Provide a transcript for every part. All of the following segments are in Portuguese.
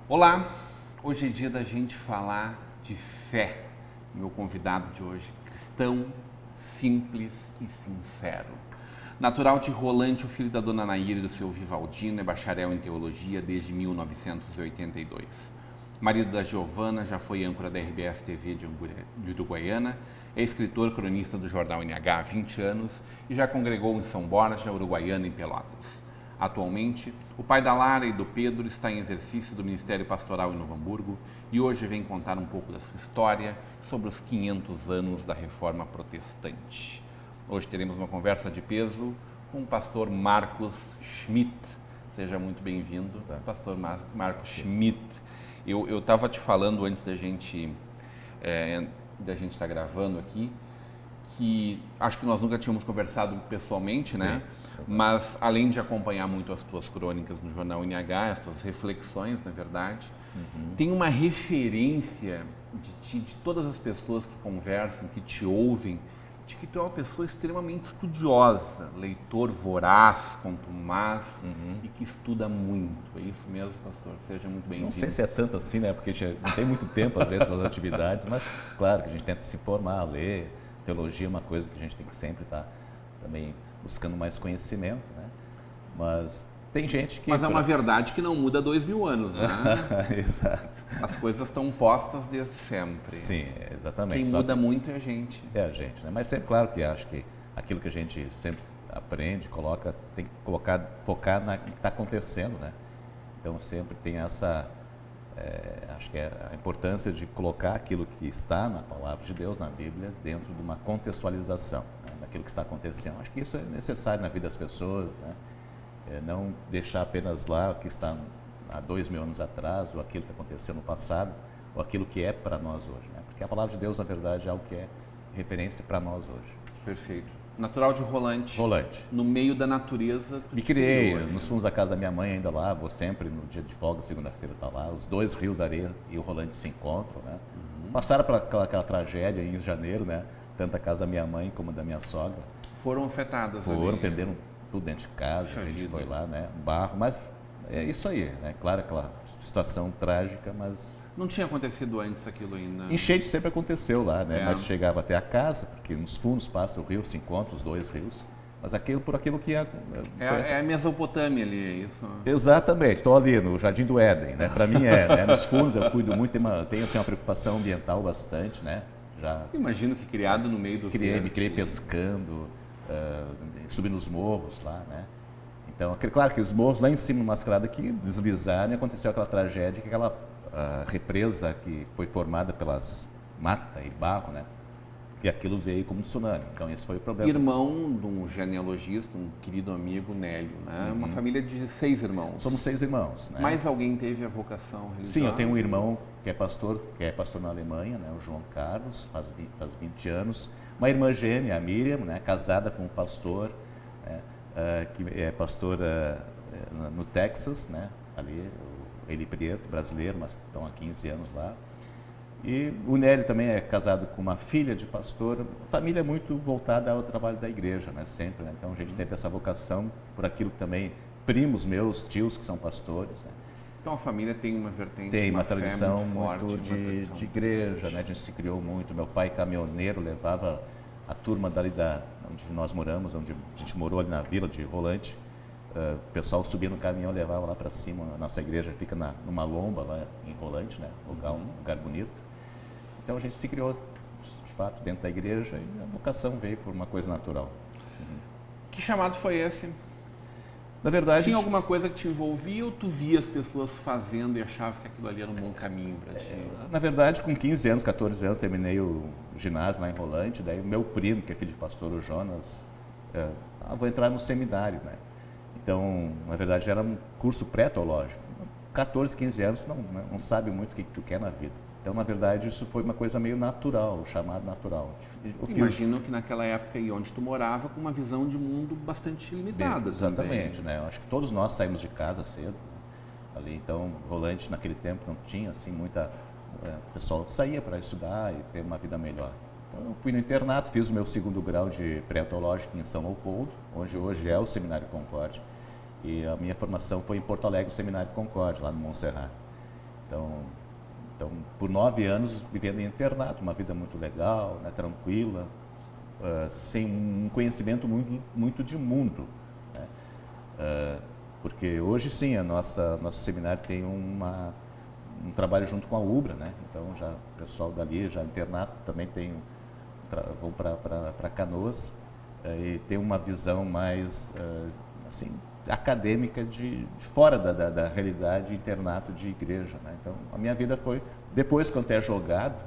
Olá, hoje é dia da gente falar de fé. Meu convidado de hoje, cristão, simples e sincero. Natural de Rolante, o filho da dona Nair e do seu Vivaldino, é bacharel em teologia desde 1982. Marido da Giovana, já foi âncora da RBS TV de Uruguaiana, é escritor cronista do jornal NH há 20 anos e já congregou em São Borja, Uruguaiana e Pelotas. Atualmente, o pai da Lara e do Pedro está em exercício do Ministério Pastoral em Novo Hamburgo e hoje vem contar um pouco da sua história sobre os 500 anos da Reforma Protestante. Hoje teremos uma conversa de peso com o pastor Marcos Schmidt. Seja muito bem-vindo, pastor Marcos Schmidt. Eu estava te falando antes da gente estar gravando aqui, que acho que nós nunca tínhamos conversado pessoalmente, Sim, né? Exatamente. Mas, além de acompanhar muito as tuas crônicas no jornal NH, as tuas reflexões, na verdade, tem uma referência de ti, de todas as pessoas que conversam, que te ouvem, de que tu é uma pessoa extremamente estudiosa, leitor voraz, contumaz e que estuda muito. É isso mesmo, pastor? Seja muito bem-vindo. Não sei se é tanto assim, né? Porque a gente não tem muito tempo, às vezes, para as atividades, mas, claro, que a gente tenta se informar, ler. Teologia é uma coisa que a gente tem que sempre estar também buscando mais conhecimento, né? Mas tem gente que... Mas é uma verdade que não muda há 2000 anos, né? Exato. As coisas estão postas desde sempre. Sim, exatamente. Quem muda muito é a gente. É a gente, né? Mas sempre, claro que acho que aquilo que a gente sempre aprende, coloca, tem que focar no que está acontecendo, né? Então sempre tem essa... acho que é a importância de colocar aquilo que está na palavra de Deus, na Bíblia, dentro de uma contextualização, né, daquilo que está acontecendo. Acho que isso é necessário na vida das pessoas, né? Não deixar apenas lá o que está há 2000 anos atrás, ou aquilo que aconteceu no passado, ou aquilo que é para nós hoje, né? Porque a palavra de Deus, na verdade, é algo que é referência para nós hoje. Perfeito. Natural de Rolante. Rolante. No meio da natureza. Me criei nos fundos da casa da minha mãe, ainda lá, vou sempre no dia de folga, segunda-feira está lá, os dois rios, Areia e o Rolante se encontram, né? Passaram por aquela tragédia em janeiro, né? Tanto a casa da minha mãe como da minha sogra. Foram afetadas. Foram, perderam tudo dentro de casa, Puxa a gente vida. foi lá, né? Barro, mas é isso aí, né? Claro, aquela situação trágica, mas... Não tinha acontecido antes aquilo ainda? Enchente sempre aconteceu lá, né? É. Mas chegava até a casa, porque nos fundos passa o rio, se encontram os dois rios. Mas por aquilo que é a Mesopotâmia ali, é isso? Exatamente, estou ali no Jardim do Éden, né? Para mim né? Nos fundos eu cuido muito, tenho assim, uma preocupação ambiental bastante, né? Imagino que criado no meio do verde. Me criei pescando, subindo os morros lá, né? Então, claro que os morros lá em cima, no Mascarada, que deslizaram e aconteceu aquela tragédia, que aquela represa que foi formada pelas mata e barro, né? E aquilo veio como um tsunami. Então, esse foi o problema. Irmão de um genealogista, um querido amigo, Nélio, né? Uma família de 6 irmãos. Somos 6 irmãos, né? Mais alguém teve a vocação religiosa? Sim, eu tenho um irmão que é pastor na Alemanha, né? O João Carlos, faz 20 anos. Uma irmã gêmea, a Miriam, né? Casada com um pastor, né? Que é pastor no Texas, né? Ali, o Eli Prieto, brasileiro, mas estão há 15 anos lá. E o Nélio também é casado com uma filha de pastor, família muito voltada ao trabalho da igreja, né? Sempre, né? Então a gente teve essa vocação por aquilo que também, primos meus, tios que são pastores, né? Então a família tem uma vertente, tem uma tradição fé muito forte, de igreja, né? A gente se criou muito, meu pai caminhoneiro levava a turma dali onde nós moramos, onde a gente morou ali na vila de Rolante, o pessoal subia no caminhão, levava lá para cima, a nossa igreja fica numa lomba lá em Rolante, né? Um lugar bonito. Então a gente se criou, de fato, dentro da igreja e a vocação veio por uma coisa natural. Que chamado foi esse? Na verdade... Tinha alguma coisa que te envolvia ou tu via as pessoas fazendo e achava que aquilo ali era um bom caminho para ti? Na verdade, com 15 anos, 14 anos, terminei o ginásio lá em Rolante, daí o meu primo, que é filho de pastor, o Jonas, vou entrar no seminário, né? Então, na verdade, era um curso pré-teológico. 14, 15 anos, não sabe muito o que tu quer na vida. Então, na verdade, isso foi uma coisa meio natural, chamado natural. Imagino que naquela época e onde tu morava, com uma visão de mundo bastante limitada. Exatamente, também. né? Eu acho que todos nós saímos de casa cedo, né? Ali, então, Rolante naquele tempo não tinha assim muita, o pessoal saía para estudar e ter uma vida melhor. Então, eu fui no internato, fiz o meu segundo grau de pré-teológico em São Leopoldo, onde hoje é o Seminário Concórdia, e a minha formação foi em Porto Alegre, no Seminário Concórdia, lá no Montserrat. Então, por 9 anos vivendo em internato, uma vida muito legal, né, tranquila, sem um conhecimento muito de mundo, né? Porque hoje sim, nosso seminário tem um trabalho junto com a UBRA, né? Então já o pessoal dali, já internato, também vão para Canoas e tem uma visão mais assim, acadêmica de fora da realidade internato de igreja, né? Então a minha vida foi, depois quando é jogado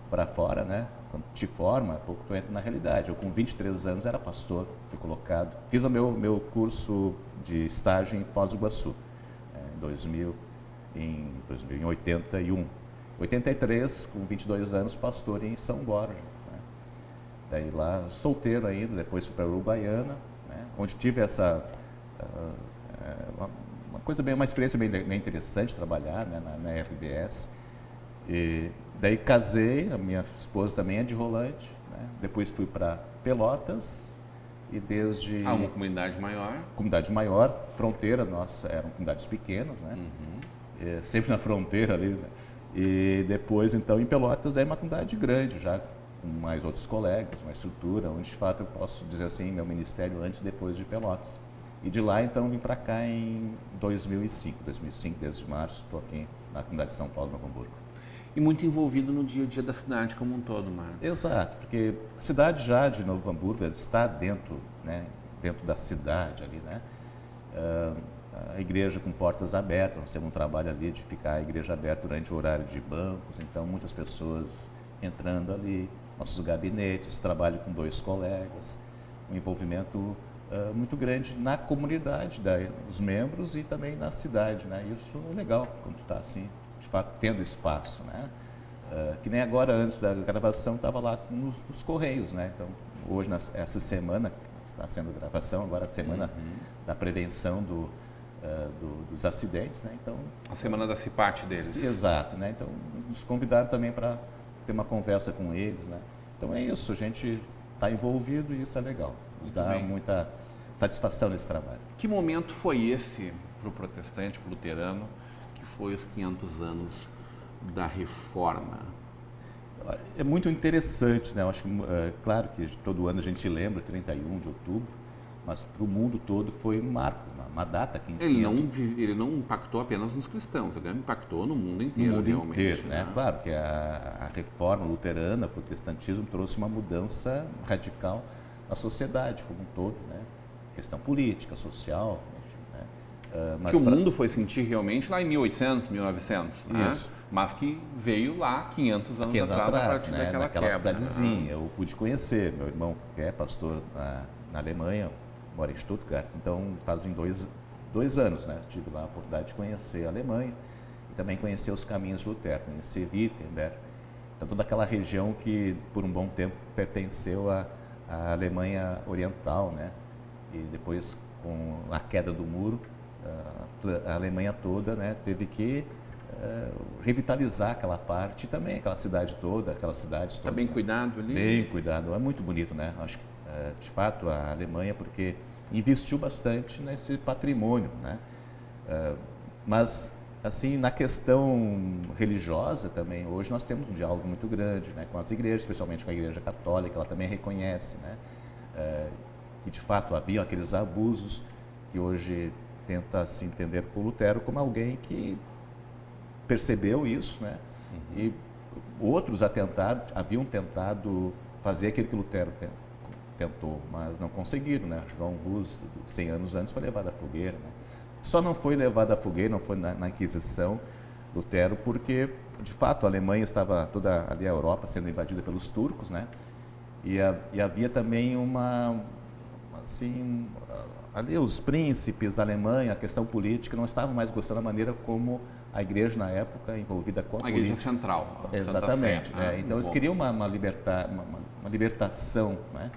para fora, né? Quando te forma, pouco tu entra na realidade. Eu com 23 anos era pastor, fui colocado, fiz o meu curso de estágio em Foz do Iguaçu, em 81. 83, com 22 anos, pastor em São Borja, né? Daí lá, solteiro ainda, depois fui para Uruguaiana, né? Onde tive uma coisa uma experiência bem interessante trabalhar, né? na RBS. E daí casei, a minha esposa também é de Rolante, né? Depois fui para Pelotas e desde... uma comunidade maior. Comunidade maior, fronteira nossa, eram comunidades pequenas, né? Sempre na fronteira ali, né? E depois, então, em Pelotas é uma comunidade grande, já com mais outros colegas, uma estrutura, onde de fato eu posso dizer assim, meu ministério antes e depois de Pelotas. E de lá, então, vim para cá em 2005, desde março, estou aqui na comunidade de São Paulo, Novo Hamburgo. E muito envolvido no dia a dia da cidade como um todo, Marcos. Exato, porque a cidade já de Novo Hamburgo está dentro, né, dentro da cidade ali, né? A igreja com portas abertas, nós temos um trabalho ali de ficar a igreja aberta durante o horário de bancos, então muitas pessoas entrando ali, nossos gabinetes, trabalho com 2 colegas, um envolvimento muito grande na comunidade dos membros e também na cidade, né? Isso é legal quando está assim, de fato, tendo espaço, né? Que nem agora, antes da gravação, estava lá nos Correios, né? Então, hoje, essa semana, está sendo gravação, agora a semana da prevenção dos acidentes, né? Então, a semana da CIPAT deles. Exato, né? Então, nos convidaram também para ter uma conversa com eles, né? Então, é isso, a gente está envolvido e isso é legal, nos dá muita satisfação nesse trabalho. Que momento foi esse para o protestante, para o luterano, que foi os 500 anos da Reforma? É muito interessante, né? Eu acho que, claro que todo ano a gente lembra, 31 de outubro, mas para o mundo todo foi um marco, uma data que... Ele não impactou apenas nos cristãos, ele impactou no mundo inteiro, no mundo realmente. Inteiro, né? Claro que a reforma luterana, o protestantismo trouxe uma mudança radical na sociedade como um todo, né? Questão política, social, né? Mas que o mundo foi sentir realmente lá em 1800, 1900, né? Isso. Mas que veio lá 500 anos atrás, a partir né? daquela Naquela quebra. cidadezinha, eu pude conhecer, meu irmão que é pastor na Alemanha, mora em Stuttgart, então fazem dois anos, né? Tive lá a oportunidade de conhecer a Alemanha e também conhecer os caminhos de Lutero, conhecer Wittenberg, então toda aquela região que por um bom tempo pertenceu à Alemanha Oriental, né? E depois com a queda do muro, a Alemanha toda, né, teve que revitalizar aquela parte e também aquela cidade toda, aquelas cidades todas. Está bem cuidado ali? Bem cuidado, é muito bonito, né? Acho que, de fato, a Alemanha, porque investiu bastante nesse patrimônio, né? Mas, assim, na questão religiosa também, hoje nós temos um diálogo muito grande, né, com as igrejas, especialmente com a Igreja Católica, ela também reconhece, né, que de fato haviam aqueles abusos, que hoje tenta se entender por Lutero como alguém que percebeu isso, né? E outros haviam tentado fazer aquilo que Lutero tentou, mas não conseguiram, né? João Hus, 100 anos antes, foi levado à fogueira, né? Só não foi levado à fogueira, não foi na Inquisição, Lutero, porque, de fato, a Alemanha estava toda ali, a Europa, sendo invadida pelos turcos, né? E havia também ali os príncipes da Alemanha, a questão política, não estavam mais gostando da maneira como a igreja na época envolvida com a política. Igreja Central. A Exatamente. Santa Fé, Então eles queriam uma libertação, né?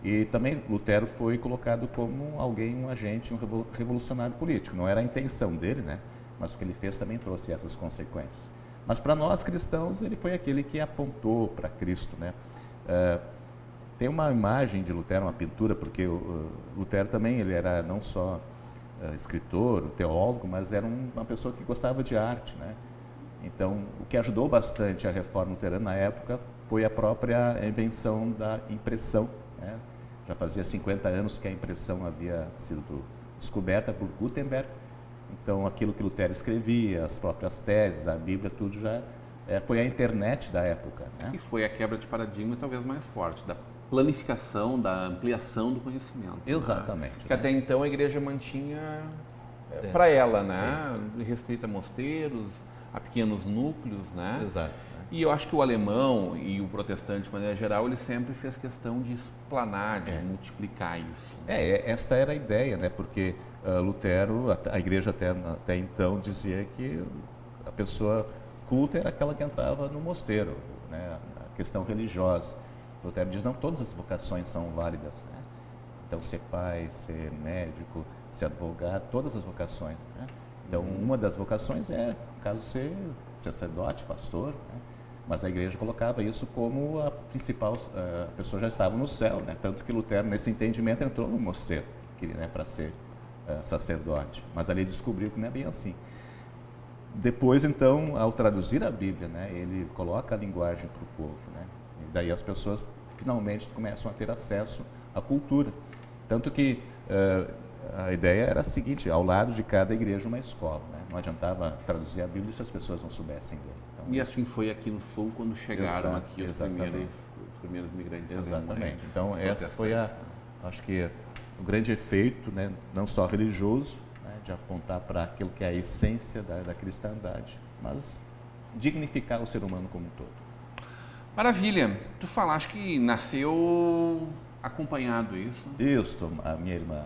E também Lutero foi colocado como alguém, um agente, um revolucionário político. Não era a intenção dele, né? Mas o que ele fez também trouxe essas consequências. Mas para nós cristãos, ele foi aquele que apontou para Cristo, né? Tem uma imagem de Lutero, uma pintura, porque Lutero também ele era não só escritor, teólogo, mas era uma pessoa que gostava de arte, né? Então, o que ajudou bastante a reforma luterana na época foi a própria invenção da impressão, né? Já fazia 50 anos que a impressão havia sido descoberta por Gutenberg. Então, aquilo que Lutero escrevia, as próprias teses, a Bíblia, tudo já foi a internet da época, né? E foi a quebra de paradigma talvez mais forte, da planificação, da ampliação do conhecimento. Exatamente. Né? Que até então a igreja mantinha para ela, né? Restrita a mosteiros, a pequenos núcleos, né? Exato. E eu acho que o alemão e o protestante, de maneira geral, ele sempre fez questão de explanar, de multiplicar isso. Essa era a ideia, né? Porque Lutero, a igreja até então dizia que a pessoa culta era aquela que entrava no mosteiro, né? A questão religiosa. Lutero diz, não, todas as vocações são válidas, né? Então, ser pai, ser médico, ser advogado, todas as vocações, né? Então, uma das vocações no caso, ser sacerdote, pastor, né? Mas a igreja colocava isso como a principal, a pessoa já estava no céu, né? Tanto que Lutero, nesse entendimento, entrou no mosteiro, né, para ser sacerdote. Mas ali descobriu que não é bem assim. Depois, então, ao traduzir a Bíblia, né, ele coloca a linguagem para o povo, né? E daí as pessoas finalmente começam a ter acesso à cultura. Tanto que a ideia era a seguinte, ao lado de cada igreja uma escola, né? Não adiantava traduzir a Bíblia se as pessoas não soubessem ler. Então, e assim foi aqui no Sul, quando chegaram aqui os primeiros migrantes. Exatamente. Então, essa foi acho que o grande efeito, né, não só religioso, né, de apontar para aquilo que é a essência da cristandade, mas dignificar o ser humano como um todo. Maravilha. Tu falaste que nasceu acompanhado, isso? Isso, a minha irmã,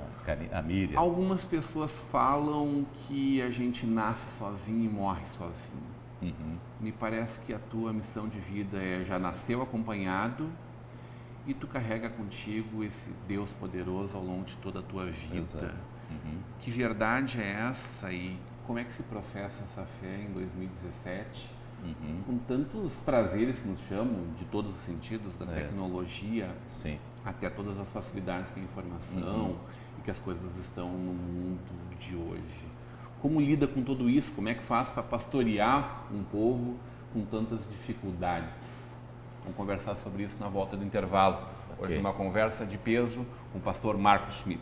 a Miriam. Algumas pessoas falam que a gente nasce sozinho e morre sozinho. Uhum. Me parece que a tua missão de vida já nasceu acompanhado e tu carrega contigo esse Deus poderoso ao longo de toda a tua vida. Exato. Uhum. Que verdade é essa e como é que se professa essa fé em 2017? Uhum. Com tantos prazeres que nos chamam, de todos os sentidos, da tecnologia, Sim. até todas as facilidades que a informação e que as coisas estão no mundo de hoje. Como lida com tudo isso? Como é que faz para pastorear um povo com tantas dificuldades? Vamos conversar sobre isso na volta do intervalo. Hoje numa conversa de peso com o pastor Marcos Schmidt.